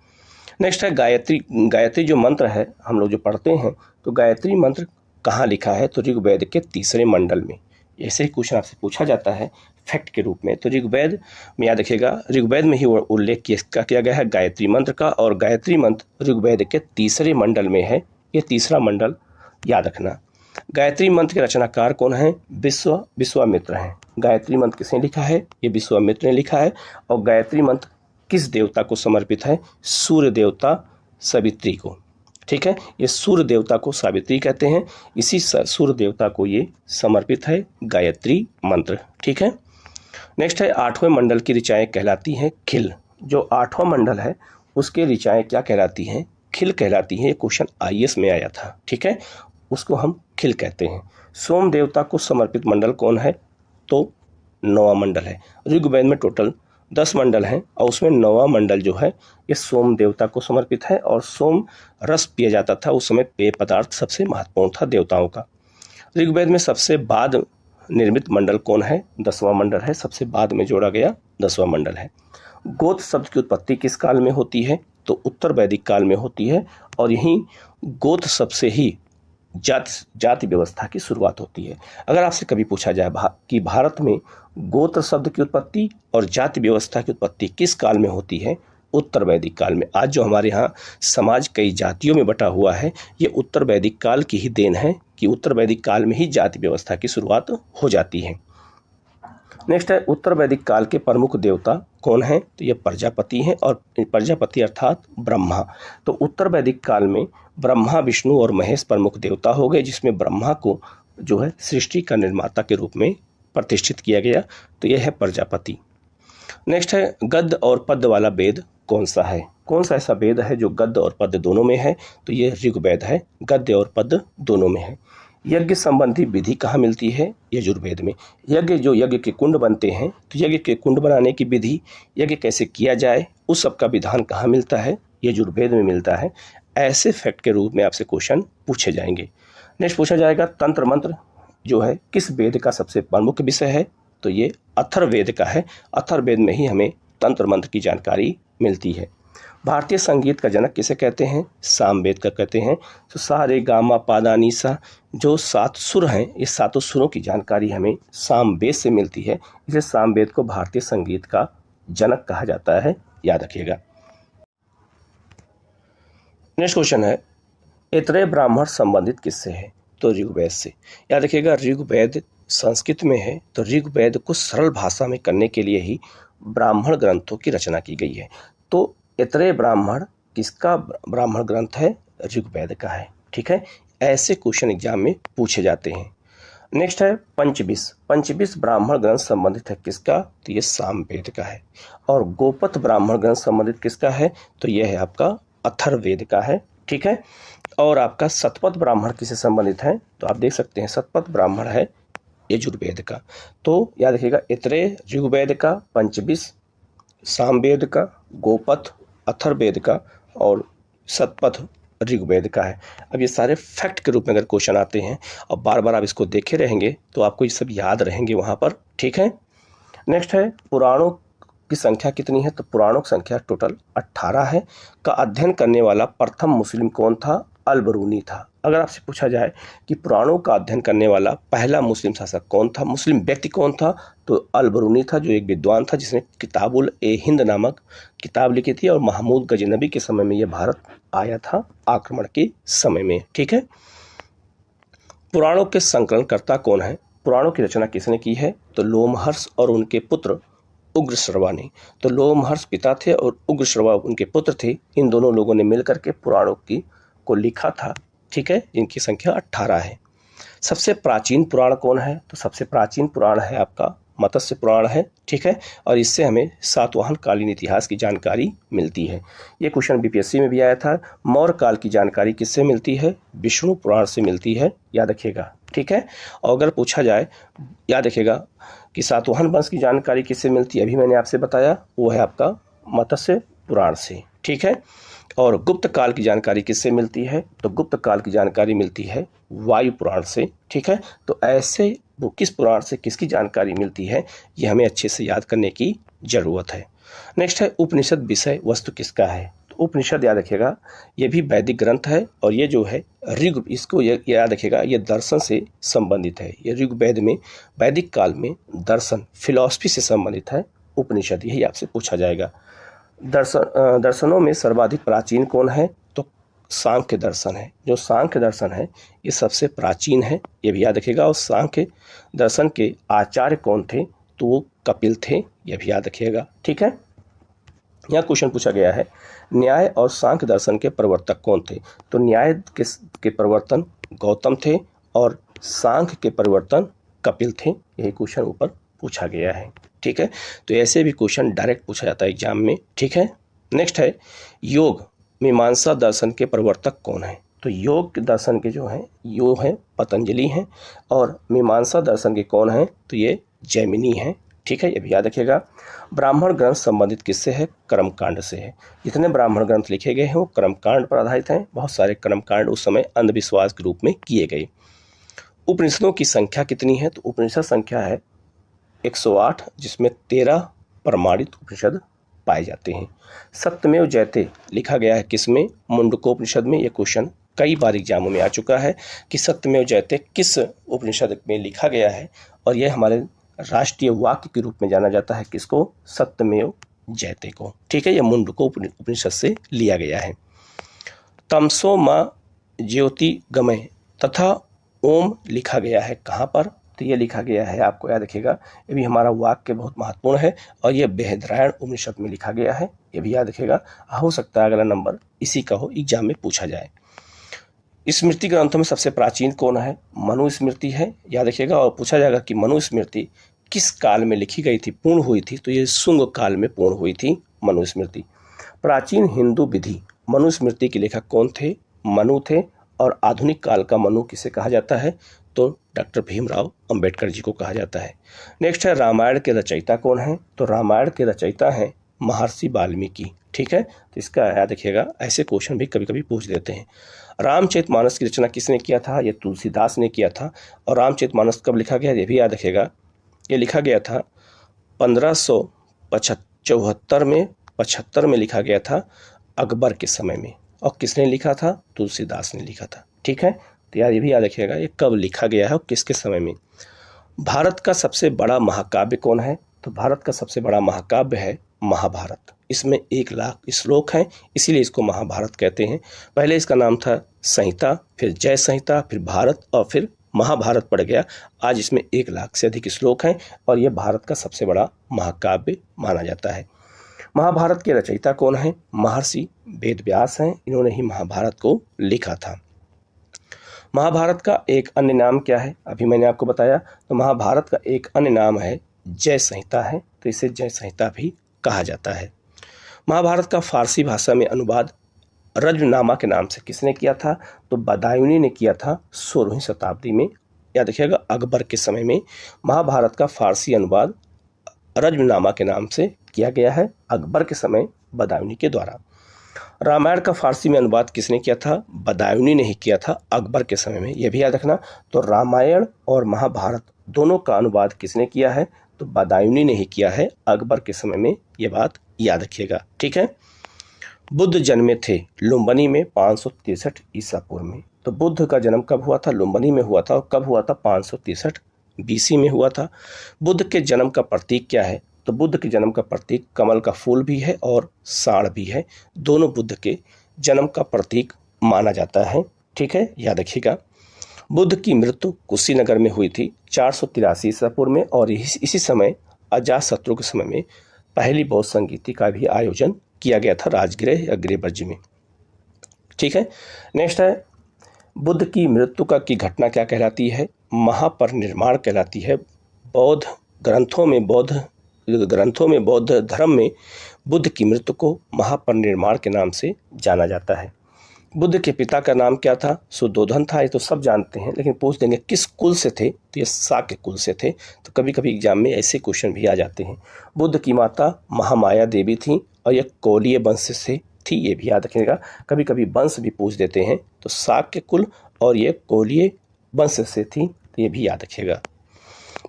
नेक्स्ट है गायत्री। गायत्री जो मंत्र है हम लोग जो पढ़ते हैं, तो गायत्री मंत्र कहाँ लिखा है, तो ऋग्वेद के 3रे मंडल में। ऐसे ही क्वेश्चन आपसे पूछा जाता है फैक्ट के रूप में। तो ऋग्वेद में याद रखिएगा, ऋग्वेद में ही उल्लेख किया गया है गायत्री मंत्र का, और गायत्री मंत्र ऋग्वेद के 3रे मंडल में है। ये 3रा मंडल याद रखना। गायत्री मंत्र के रचनाकार कौन है, विश्वामित्र हैं। गायत्री मंत्र किसने लिखा है, ये विश्वामित्र ने लिखा है। और गायत्री मंत्र किस देवता को समर्पित है, सूर्य देवता सावित्री को। ठीक है, ये सूर्य देवता को सावित्री कहते हैं, इसी सूर्य देवता को ये समर्पित है गायत्री मंत्र। ठीक है, नेक्स्ट है 8वें मंडल की ऋचाएं कहलाती हैं खिल। जो 8वां मंडल है उसके ऋचाएं क्या कहलाती हैं, खिल कहलाती हैं। ये क्वेश्चन IAS में आया था। ठीक है, उसको हम खिल कहते हैं। सोम देवता को समर्पित मंडल कौन है, तो 9वां मंडल है। ऋग्वेद में टोटल 10 मंडल हैं और उसमें 9वां मंडल जो है ये सोम देवता को समर्पित है। और सोम रस पिया जाता था उस समय, पेय पदार्थ सबसे महत्वपूर्ण था देवताओं का। ऋग्वेद में सबसे बाद निर्मित मंडल कौन है, 10वां मंडल है, सबसे बाद में जोड़ा गया 10वां मंडल है। गोत्र शब्द की उत्पत्ति किस काल में होती है, तो उत्तर वैदिक काल में होती है। और यहीं गोत्र शब्द से ही जाति व्यवस्था की शुरुआत होती है। अगर आपसे कभी पूछा जाए कि भारत में गोत्र शब्द की उत्पत्ति और जाति व्यवस्था की उत्पत्ति किस काल में होती है, उत्तर वैदिक काल में। आज जो हमारे यहाँ समाज कई जातियों में बटा हुआ है, ये उत्तर वैदिक काल की ही देन है कि उत्तर वैदिक काल में ही जाति व्यवस्था की शुरुआत हो जाती है। नेक्स्ट है उत्तर वैदिक काल के प्रमुख देवता कौन हैं? तो ये प्रजापति हैं, और प्रजापति अर्थात ब्रह्मा। तो उत्तर वैदिक काल में ब्रह्मा, विष्णु और महेश प्रमुख देवता हो गए, जिसमें ब्रह्मा को जो है सृष्टि का निर्माता के रूप में प्रतिष्ठित किया गया। तो यह है प्रजापति। नेक्स्ट है गद्य और पद्य वाला वेद कौन सा है? कौन सा ऐसा वेद है जो गद्य और पद्य दोनों में है? तो ये ऋग्वेद है, गद्य और पद्य दोनों में है। यज्ञ संबंधी विधि कहाँ मिलती है? यजुर्वेद में। यज्ञ के कुंड बनते हैं, तो यज्ञ के कुंड बनाने की विधि, यज्ञ कैसे किया जाए, उस सब का विधान कहाँ मिलता है? यजुर्वेद में मिलता है। ऐसे फैक्ट के रूप में आपसे क्वेश्चन पूछे जाएंगे। नेक्स्ट पूछा जाएगा तंत्र मंत्र जो है किस वेद का सबसे प्रमुख विषय है? तो ये अथर्ववेद का है। अथर्ववेद में ही हमें तंत्र मंत्र की जानकारी मिलती है। भारतीय संगीत का जनक किसे कहते हैं? सामवेद का कहते हैं। तो सा रे गा मा पा धा नी सा जो 7 सुर हैं, इस 7 सुरों की जानकारी हमें सामवेद से मिलती है। इसलिए सामवेद को भारतीय संगीत का जनक कहा जाता है, याद रखिएगा। नेक्स्ट क्वेश्चन है ऐतरेय ब्राह्मण संबंधित किससे है? तो ऋग्वेद से। याद रखिएगा ऋग्वेद संस्कृत में है, तो ऋग्वेद को सरल भाषा में करने के लिए ही ब्राह्मण ग्रंथों की रचना की गई है। तो ऐतरेय ब्राह्मण किसका ब्राह्मण ग्रंथ है? ऋग्वेद का है। ठीक है, ऐसे क्वेश्चन एग्जाम में पूछे जाते हैं। नेक्स्ट है पंचविश। पंचविश ब्राह्मण ग्रंथ संबंधित है किसका? तो ये सामवेद का है। और गोपथ ब्राह्मण ग्रंथ संबंधित किसका है? तो यह है आपका अथर्ववेद का है। ठीक है, और आपका शतपथ ब्राह्मण किससे संबंधित है? तो आप देख सकते हैं शतपथ ब्राह्मण है यजुर्वेद का। तो याद रखिएगा ऐतरेय ऋग्वेद का, पंचविश सामवेद का, गोपथ अथर्ववेद का और शतपथ ऋग्वेद का है। अब ये सारे फैक्ट के रूप में अगर क्वेश्चन आते हैं और बार बार आप इसको देखे रहेंगे तो आपको ये सब याद रहेंगे वहाँ पर। ठीक है, नेक्स्ट है पुराणों की संख्या कितनी है? तो पुराणों की संख्या टोटल 18 है। का अध्ययन करने वाला प्रथम मुस्लिम कौन था? अल-बरूनी था। अगर आपसे पूछा जाए कि पुराणों का अध्ययन करने वाला पहला मुस्लिम शासक कौन था, मुस्लिम व्यक्ति कौन था, तो अल-बरूनी था, जो एक विद्वान था जिसने किताबुल ए हिंद नामक किताब लिखी थी और महमूद गजनबी के समय में यह भारत आया था आक्रमण के समय में। ठीक है, पुराणों के संकलनकर्ता कौन है? पुराणों की रचना किसने की है? तो लोमहर्ष और उनके पुत्र उग्रश्रवा ने। तो लोमहर्ष पिता थे और उग्रश्रवा उनके पुत्र थे। इन दोनों लोगों ने मिलकर के पुराणों को लिखा था। ठीक है, जिनकी संख्या 18 है। सबसे प्राचीन पुराण कौन है? तो सबसे प्राचीन पुराण है आपका मत्स्य पुराण है। ठीक है, और इससे हमें सातवाहन कालीन इतिहास की जानकारी मिलती है। ये क्वेश्चन बीपीएससी में भी आया था। मौर्य काल की जानकारी किससे मिलती है? विष्णु पुराण से मिलती है, याद रखिएगा। ठीक है, और अगर पूछा जाए, याद रखिएगा कि सातवाहन वंश की जानकारी किससे मिलती है, अभी मैंने आपसे बताया, वो है आपका मत्स्य पुराण से। ठीक है, और गुप्त काल की जानकारी किससे मिलती है? तो गुप्त काल की जानकारी मिलती है वायु पुराण से। ठीक है, तो ऐसे वो किस पुराण से किसकी जानकारी मिलती है, ये हमें अच्छे से याद करने की ज़रूरत है। नेक्स्ट है उपनिषद विषय वस्तु किसका है? तो उपनिषद याद रखिएगा ये भी वैदिक ग्रंथ है, और ये जो है ऋग, इसको याद रखिएगा ये दर्शन से संबंधित है। ये ऋग्वेद में वैदिक काल में दर्शन फिलॉसफी से संबंधित है उपनिषद, यही आपसे पूछा जाएगा। दर्शनों में सर्वाधिक प्राचीन कौन है? तो सांख्य दर्शन है। जो सांख्य दर्शन है ये सबसे प्राचीन है, ये भी याद रखिएगा। और सांख्य दर्शन के आचार्य कौन थे? तो वो कपिल थे, ये भी याद रखिएगा। ठीक है, यहाँ क्वेश्चन पूछा गया है न्याय और सांख्य दर्शन के प्रवर्तक कौन थे? तो न्याय के प्रवर्तन गौतम थे और सांख्य के प्रवर्तन कपिल थे, यही क्वेश्चन ऊपर पूछा गया है। ठीक है, तो ऐसे भी क्वेश्चन डायरेक्ट पूछा जाता है एग्जाम में। ठीक है, नेक्स्ट है योग मीमांसा दर्शन के प्रवर्तक कौन है? तो योग दर्शन के जो हैं यो है पतंजलि हैं, और मीमांसा दर्शन के कौन हैं? तो ये जैमिनी हैं। ठीक है, ये भी याद रखिएगा। ब्राह्मण ग्रंथ संबंधित किससे है? कर्मकांड से है। जितने ब्राह्मण ग्रंथ लिखे गए हैं वो कर्मकांड पर आधारित हैं। बहुत सारे कर्मकांड उस समय अंधविश्वास के रूप में किए गए। उपनिषदों की संख्या कितनी है? तो उपनिषद संख्या है 108, जिसमें 13 प्रमाणित उपनिषद पाए जाते हैं। सत्यमेव जयते लिखा गया है किसमें? मुंडकोपनिषद में। यह क्वेश्चन कई बार एग्जामों में आ चुका है कि सत्यमेव जयते किस उपनिषद में लिखा गया है, और यह हमारे राष्ट्रीय वाक्य के रूप में जाना जाता है किसको? सत्यमेव जयते को। ठीक है, यह मुंडको उपनिषद से लिया गया है। तमसो मां ज्योति गमय तथा ओम लिखा गया है कहाँ पर? तो ये लिखा गया है, आपको याद रखिएगा, ये भी हमारा वाक्य बहुत महत्वपूर्ण है और ये बृहदारण्यक उपनिषद में लिखा गया है, ये भी याद रखिएगा। हो सकता है अगला नंबर इसी का हो, एग्जाम में पूछा जाए। स्मृति ग्रंथों में सबसे प्राचीन कौन है? मनुस्मृति है, याद रखिएगा। और पूछा जाएगा कि मनुस्मृति किस काल में लिखी गई थी, पूर्ण हुई थी, तो ये शुंग काल में पूर्ण हुई थी मनुस्मृति। प्राचीन हिंदू विधि मनुस्मृति के लेखक कौन थे? मनु थे। और आधुनिक काल का मनु किसे कहा जाता है? तो डॉक्टर भीमराव अंबेडकर जी को कहा जाता है। नेक्स्ट है रामायण के रचयिता कौन है? तो रामायण के रचयिता हैं महर्षि वाल्मीकि। ठीक है, तो इसका याद रखिएगा, ऐसे क्वेश्चन भी कभी कभी पूछ देते हैं। रामचरितमानस की रचना किसने किया था? ये तुलसीदास ने किया था। और रामचरितमानस कब लिखा गया, ये भी याद रखिएगा, ये लिखा गया था 1574 में लिखा गया था, अकबर के समय में। और किसने लिखा था? तुलसीदास ने लिखा था। ठीक है, तो यार ये भी याद रखिएगा, ये कब लिखा गया है और किसके समय में। भारत का सबसे बड़ा महाकाव्य कौन है? तो भारत का सबसे बड़ा महाकाव्य है महाभारत। इसमें 1,00,000 श्लोक हैं, इसीलिए इसको महाभारत कहते हैं। पहले इसका नाम था संहिता, फिर जय संहिता, फिर भारत और फिर महाभारत पड़ गया। आज इसमें 1,00,000 से अधिक श्लोक हैं और यह भारत का सबसे बड़ा महाकाव्य माना जाता है। महाभारत के रचयिता कौन है? महर्षि वेदव्यास हैं, इन्होंने ही महाभारत को लिखा था। महाभारत का एक अन्य नाम क्या है? अभी मैंने आपको बताया। तो महाभारत का एक अन्य नाम है जय संहिता है, तो इसे जय संहिता भी कहा जाता है। महाभारत का फारसी भाषा में अनुवाद रज्जुनामा के नाम से किसने किया था? तो बदायूनी ने किया था 16वीं शताब्दी में। याद रखिएगा, अकबर के समय में महाभारत का फारसी अनुवाद रज्जुनामा के नाम से किया गया है, अकबर के समय बदायूनी के द्वारा। रामायण का फारसी में अनुवाद किसने किया था? बदायूनी ने ही किया था, अकबर के समय में, यह भी याद रखना। तो रामायण और महाभारत दोनों का अनुवाद किसने किया है? तो बदायूनी ने ही किया है, अकबर के समय में, यह बात याद रखिएगा। ठीक है, बुद्ध जन्मे थे लुम्बिनी में 563 ईसा पूर्व में। तो बुद्ध का जन्म कब हुआ था? लुम्बिनी में हुआ था। और कब हुआ था? 563 BC में हुआ था। बुद्ध के जन्म का प्रतीक क्या है? तो बुद्ध के जन्म का प्रतीक कमल का फूल भी है और सांड भी है, दोनों बुद्ध के जन्म का प्रतीक माना जाता है। ठीक है, याद रखिएगा। बुद्ध की मृत्यु कुशीनगर में हुई थी 483 ईसा पूर्व में। और इसी समय अजातशत्रु के समय में पहली बौद्ध संगीति का भी आयोजन किया गया था राजगृह या गृहबज्ज में। ठीक है, नेक्स्ट है, बुद्ध की मृत्यु का की घटना क्या कहलाती है? महापरिनिर्वाण कहलाती है। बौद्ध ग्रंथों में बौद्ध धर्म में बुद्ध की मृत्यु को महापरिनिर्वाण के नाम से जाना जाता है। बुद्ध के पिता का नाम क्या था? सुद्धोधन था, ये तो सब जानते हैं, लेकिन पूछ देंगे किस कुल से थे? तो ये शाक्य कुल से थे। तो कभी कभी एग्जाम में ऐसे क्वेश्चन भी आ जाते हैं। बुद्ध की माता महामाया देवी थी और यह कोलीय वंश से थी, ये भी याद रखिएगा। कभी कभी वंश भी पूछ देते हैं, तो शाक्य कुल और ये कोलीय वंश से थी, तो ये भी याद रखिएगा।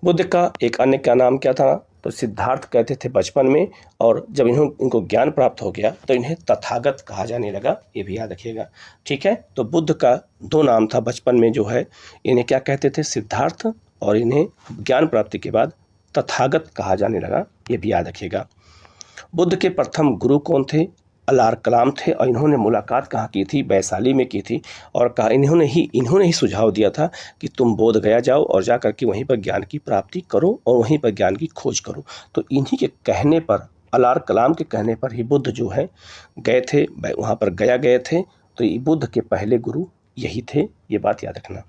बुद्ध का एक अन्य का नाम क्या था? तो सिद्धार्थ कहते थे बचपन में, और जब इनको ज्ञान प्राप्त हो गया तो इन्हें तथागत कहा जाने लगा, ये भी याद रखिएगा। ठीक है, तो बुद्ध का 2 नाम था बचपन में, जो है इन्हें क्या कहते थे? सिद्धार्थ, और इन्हें ज्ञान प्राप्ति के बाद तथागत कहा जाने लगा, ये भी याद रखिएगा। बुद्ध के प्रथम गुरु कौन थे? अलार कलाम थे, और इन्होंने मुलाकात कहाँ की थी? वैशाली में की थी। और कहा इन्होंने ही सुझाव दिया था कि तुम बोध गया जाओ और जा करके वहीं पर ज्ञान की प्राप्ति करो और वहीं पर ज्ञान की खोज करो। तो इन्हीं के कहने पर, अलार कलाम के कहने पर ही बुद्ध जो है गए थे, वहाँ पर गए थे। तो ये बुद्ध के पहले गुरु यही थे, ये बात याद रखना।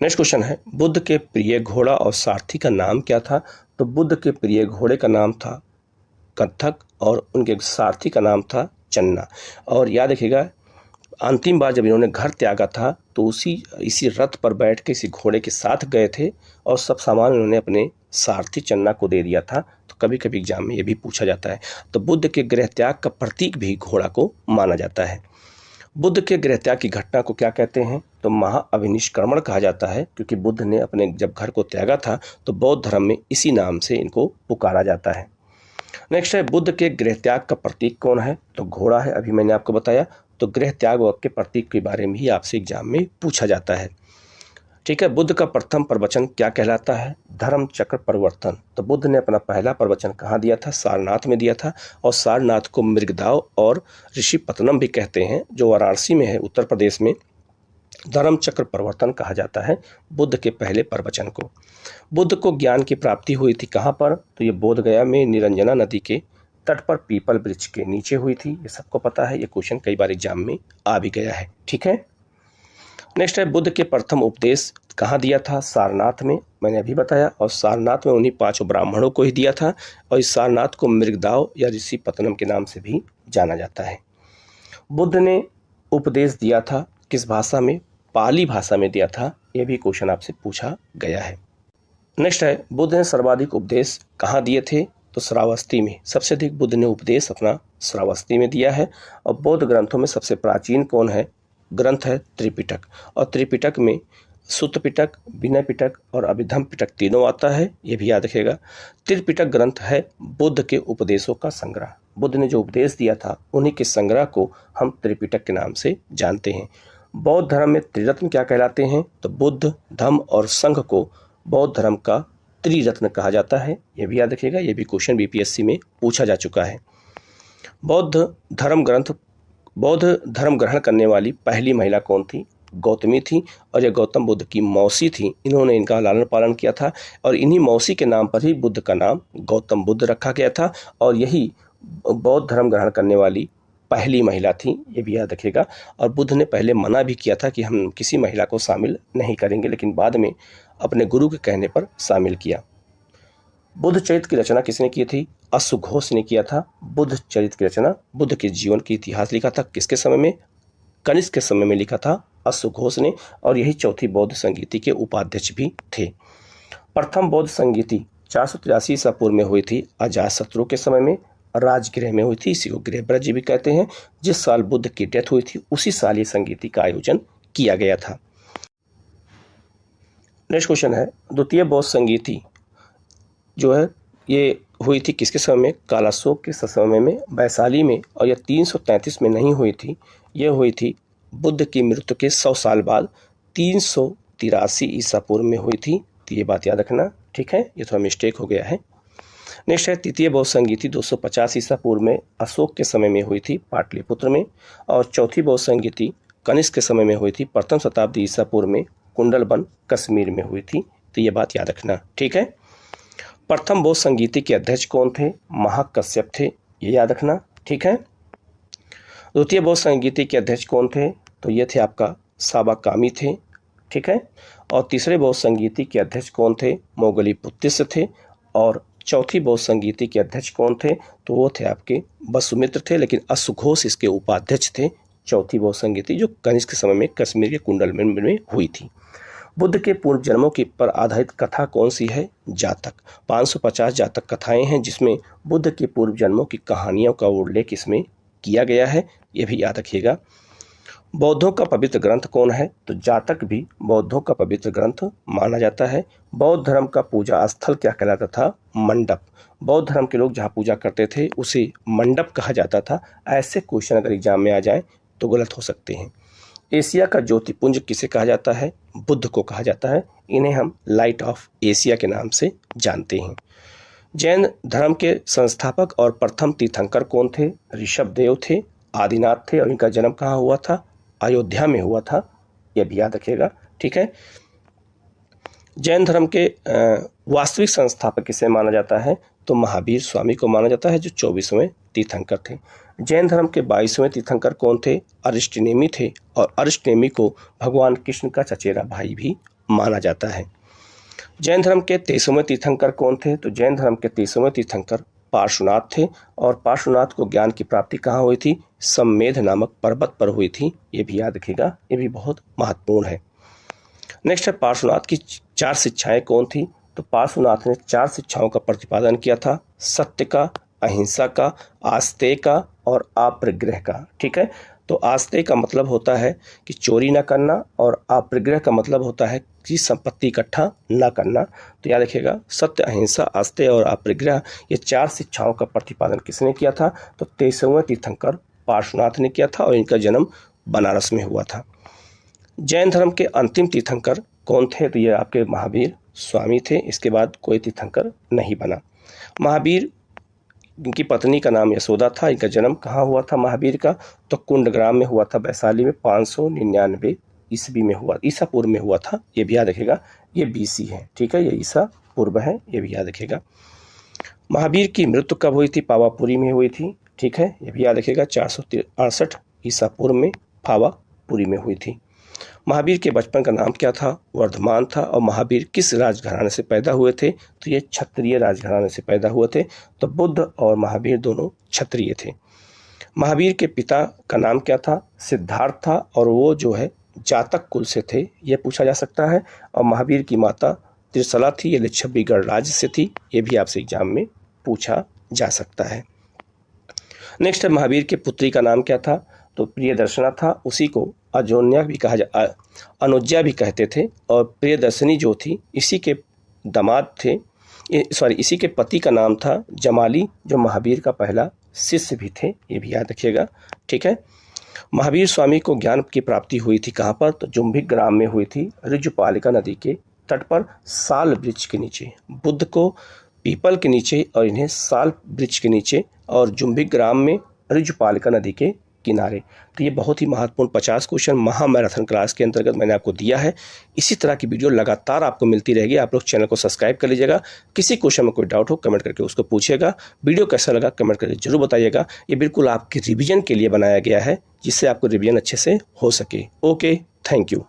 नेक्स्ट क्वेश्चन है, बुद्ध के प्रिय घोड़ा और सारथी का नाम क्या था? तो बुद्ध के प्रिय घोड़े का नाम था कत्थक और उनके सारथी का नाम था चन्ना। और याद रखिएगा, अंतिम बार जब इन्होंने घर त्यागा था तो इसी रथ पर बैठ के इसी घोड़े के साथ गए थे और सब सामान उन्होंने अपने सारथी चन्ना को दे दिया था। तो कभी कभी एग्जाम में ये भी पूछा जाता है। तो बुद्ध के गृह त्याग का प्रतीक भी घोड़ा को माना जाता है। बुद्ध के गृह त्याग की घटना को क्या कहते हैं? तो महाअभिनिष्क्रमण कहा जाता है, क्योंकि बुद्ध ने अपने जब घर को त्यागा था तो बौद्ध धर्म में इसी नाम से इनको पुकारा जाता है। नेक्स्ट है, बुद्ध के गृह त्याग का प्रतीक कौन है? तो घोड़ा है, अभी मैंने आपको बताया। तो गृह त्याग के प्रतीक के बारे में ही आपसे एग्जाम में पूछा जाता है। ठीक है, बुद्ध का प्रथम प्रवचन क्या कहलाता है? धर्म चक्र परिवर्तन। तो बुद्ध ने अपना पहला प्रवचन कहाँ दिया था? सारनाथ में दिया था। और सारनाथ को मृगदाव और ऋषिपतनम भी कहते हैं, जो वाराणसी में है, उत्तर प्रदेश में। धर्म चक्र प्रवर्तन कहा जाता है बुद्ध के पहले प्रवचन को। बुद्ध को ज्ञान की प्राप्ति हुई थी कहाँ पर? तो ये बोध गया में निरंजना नदी के तट पर पीपल वृक्ष के नीचे हुई थी। ये सबको पता है, ये क्वेश्चन कई बार एग्जाम में आ भी गया है। ठीक है, नेक्स्ट है बुद्ध के प्रथम उपदेश कहाँ दिया था? सारनाथ में, मैंने अभी बताया। और सारनाथ में उन्हीं 5 ब्राह्मणों को ही दिया था। और इस सारनाथ को मृगदाव या ऋषि पतनम के नाम से भी जाना जाता है। बुद्ध ने उपदेश दिया था किस भाषा में? पाली भाषा में दिया था। यह भी क्वेश्चन आपसे पूछा गया है। नेक्स्ट है बुद्ध ने सर्वाधिक उपदेश कहाँ दिए थे? तो श्रावस्ती में। सबसे अधिक बुद्ध ने उपदेश अपना श्रावस्ती में दिया है। और बौद्ध ग्रंथों में सबसे प्राचीन कौन है? ग्रंथ है त्रिपिटक। और त्रिपिटक में सुत्त पिटक, विनय पिटक और अभिधम पिटक तीनों आता है, ये भी याद रखेगा। त्रिपिटक ग्रंथ है बुद्ध के उपदेशों का संग्रह। बुद्ध ने जो उपदेश दिया था उन्हीं के संग्रह को हम त्रिपिटक के नाम से जानते हैं। बौद्ध धर्म में त्रिरत्न क्या कहलाते हैं? तो बुद्ध, धम्म और संघ को बौद्ध धर्म का त्रिरत्न कहा जाता है। यह भी याद रखिएगा, यह भी क्वेश्चन बीपीएससी में पूछा जा चुका है। बौद्ध धर्म ग्रहण करने वाली पहली महिला कौन थी? गौतमी थी। और यह गौतम बुद्ध की मौसी थी। इन्होंने इनका लालन पालन किया था और इन्हीं मौसी के नाम पर ही बुद्ध का नाम गौतम बुद्ध रखा गया था। और यही बौद्ध धर्म ग्रहण करने वाली पहली महिला थी, ये भी याद रखिएगा। और बुद्ध ने पहले मना भी किया था कि हम किसी महिला को शामिल नहीं करेंगे, लेकिन बाद में अपने गुरु के कहने पर शामिल किया। बुद्ध चरित्र की रचना किसने की थी? अश्वघोष ने किया था। बुद्ध चरित्र की रचना, बुद्ध के जीवन की इतिहास लिखा था किसके समय में? कनिष्क के समय में लिखा था अश्वघोष ने। और यही चौथी बौद्ध संगीति के उपाध्यक्ष भी थे। प्रथम बौद्ध संगीति 483 ईसा पूर्व में हुई थी अजातशत्रु के समय में, राजगृह में हुई थी। इसी को गृहब्रज भी कहते हैं। जिस साल बुद्ध की डेथ हुई थी उसी साल ये संगीति का आयोजन किया गया था। नेक्स्ट क्वेश्चन है द्वितीय बौद्ध संगीति जो है ये हुई थी किसके समय में? कालाशोक के समय में, वैशाली में। और यह 333 में नहीं हुई थी, यह हुई थी बुद्ध की मृत्यु के 100 साल बाद 383 ईसा पूर्व में हुई थी। तो ये बात याद रखना, ठीक है, ये थोड़ा मिस्टेक हो गया है। नेक्स्ट है तृतीय बौद्ध संगीति 250 ईसा पूर्व में अशोक के समय में हुई थी पाटलिपुत्र में। और चौथी बौद्ध संगीति कनिष्क के समय में हुई थी प्रथम शताब्दी ईसा पूर्व में कुंडलबन कश्मीर में हुई थी। तो ये बात याद रखना, ठीक है। प्रथम बौद्ध संगीति के अध्यक्ष कौन थे? महाकश्यप थे, ये याद रखना, ठीक है। द्वितीय बौद्ध संगीति के अध्यक्ष कौन थे? तो ये थे आपका साबाकामी थे, ठीक है। और तीसरे बौद्ध संगीति के अध्यक्ष कौन थे? मोगलीपुत्तिस्य थे। और चौथी बौद्ध संगीति के अध्यक्ष कौन थे? तो वो थे आपके वसुमित्र थे, लेकिन अश्वघोष इसके उपाध्यक्ष थे। चौथी बौद्ध संगीति जो कनिष्क के समय में कश्मीर के कुंडलबन में हुई थी। बुद्ध के पूर्व जन्मों की पर आधारित कथा कौन सी है? जातक। 550 जातक कथाएं हैं जिसमें बुद्ध के पूर्व जन्मों की कहानियों का उल्लेख इसमें किया गया है, यह भी याद रखिएगा। बौद्धों का पवित्र ग्रंथ कौन है? तो जातक भी बौद्धों का पवित्र ग्रंथ माना जाता है। बौद्ध धर्म का पूजा स्थल क्या कहलाता था? मंडप। बौद्ध धर्म के लोग जहाँ पूजा करते थे उसे मंडप कहा जाता था। ऐसे क्वेश्चन अगर एग्जाम में आ जाए तो गलत हो सकते हैं। एशिया का ज्योतिपुंज किसे कहा जाता है? बुद्ध को कहा जाता है। इन्हें हम लाइट ऑफ एशिया के नाम से जानते हैं। जैन धर्म के संस्थापक और प्रथम तीर्थंकर कौन थे? ऋषभदेव थे, आदिनाथ थे। और इनका जन्म कहाँ हुआ था? अयोध्या में हुआ था, यह भी याद रखिएगा, ठीक है। जैन धर्म के वास्तविक संस्थापक किसे माना जाता है? तो महावीर स्वामी को माना जाता है जो 24वें तीर्थंकर थे। जैन धर्म के 22वें तीर्थंकर कौन थे? अरिष्टनेमी थे। और अरिष्टनेमी को भगवान कृष्ण का चचेरा भाई भी माना जाता है। जैन धर्म के 23वें तीर्थंकर कौन थे? तो जैन धर्म के 23वें तीर्थंकर पार्श्वनाथ थे। और पार्श्वनाथ को ज्ञान की प्राप्ति कहाँ हुई थी? सम्मेध नामक पर्वत पर हुई थी, ये भी याद रखिएगा, ये भी बहुत महत्वपूर्ण है। नेक्स्ट है पार्श्वनाथ की 4 शिक्षाएं कौन थी? तो पार्श्वनाथ ने 4 शिक्षाओं का प्रतिपादन किया था, सत्य का, अहिंसा का, आस्तेय का और अपरिग्रह का, ठीक है। तो आस्तेय का मतलब होता है कि चोरी न करना और अपरिग्रह का मतलब होता है कि संपत्ति इकट्ठा न करना। तो याद रखिएगा, सत्य, अहिंसा, आस्तेय और अपरिग्रह, ये 4 शिक्षाओं का प्रतिपादन किसने किया था? तो 23वें तीर्थंकर पार्श्वनाथ ने किया था और इनका जन्म बनारस में हुआ था। जैन धर्म के अंतिम तीर्थंकर कौन थे? तो ये आपके महावीर स्वामी थे। इसके बाद कोई तीर्थंकर नहीं बना। महावीर, इनकी पत्नी का नाम यशोदा था। इनका जन्म कहाँ हुआ था महावीर का? तो कुंडग्राम में हुआ था, वैशाली में 599 ईस्वी में हुआ, ईसा पूर्व में हुआ था, ये भी याद रखेगा। ये BC है, ठीक है, ये ईसा पूर्व है, ये भी याद रखेगा। महावीर की मृत्यु कब हुई थी? पावापुरी में हुई थी, ठीक है, ये भी याद रखेगा। 468 ईसा पूर्व में पावापुरी में हुई थी। महावीर के बचपन का नाम क्या था? वर्धमान था। और महावीर किस राजघराने से पैदा हुए थे? तो ये क्षत्रिय राजघराने से पैदा हुए थे। तो बुद्ध और महावीर दोनों क्षत्रिय थे। महावीर के पिता का नाम क्या था? सिद्धार्थ था, और वो जो है जातक कुल से थे, ये पूछा जा सकता है। और महावीर की माता त्रिशला थी, ये लिच्छवीगढ़ राज्य से थी, ये भी आपसे एग्जाम में पूछा जा सकता है। नेक्स्ट है, महावीर के पुत्री का नाम क्या था? तो प्रियदर्शना था, उसी को अजोन्या भी कहा अनुज्या भी कहते थे। और प्रियदर्शनी जो थी, इसी के दामाद थे, इसी के पति का नाम था जमाली, जो महावीर का पहला शिष्य भी थे, ये भी याद रखिएगा, ठीक है। महावीर स्वामी को ज्ञान की प्राप्ति हुई थी कहाँ पर? तो जुम्भिक ग्राम में हुई थी, ऋजुपालिका नदी के तट पर, साल वृक्ष के नीचे। बुद्ध को पीपल के नीचे और इन्हें साल वृक्ष के नीचे, और जुम्भिक ग्राम में ऋजुपालिका नदी के किनारे। तो ये बहुत ही महत्वपूर्ण 50 क्वेश्चन महामैराथन क्लास के अंतर्गत मैंने आपको दिया है। इसी तरह की वीडियो लगातार आपको मिलती रहेगी। आप लोग चैनल को सब्सक्राइब कर लीजिएगा। किसी क्वेश्चन में कोई डाउट हो कमेंट करके उसको पूछिएगा। वीडियो कैसा लगा कमेंट करके जरूर बताइएगा। ये बिल्कुल आपके रिवीजन के लिए बनाया गया है, जिससे आपको रिवीजन अच्छे से हो सके। Okay, thank you.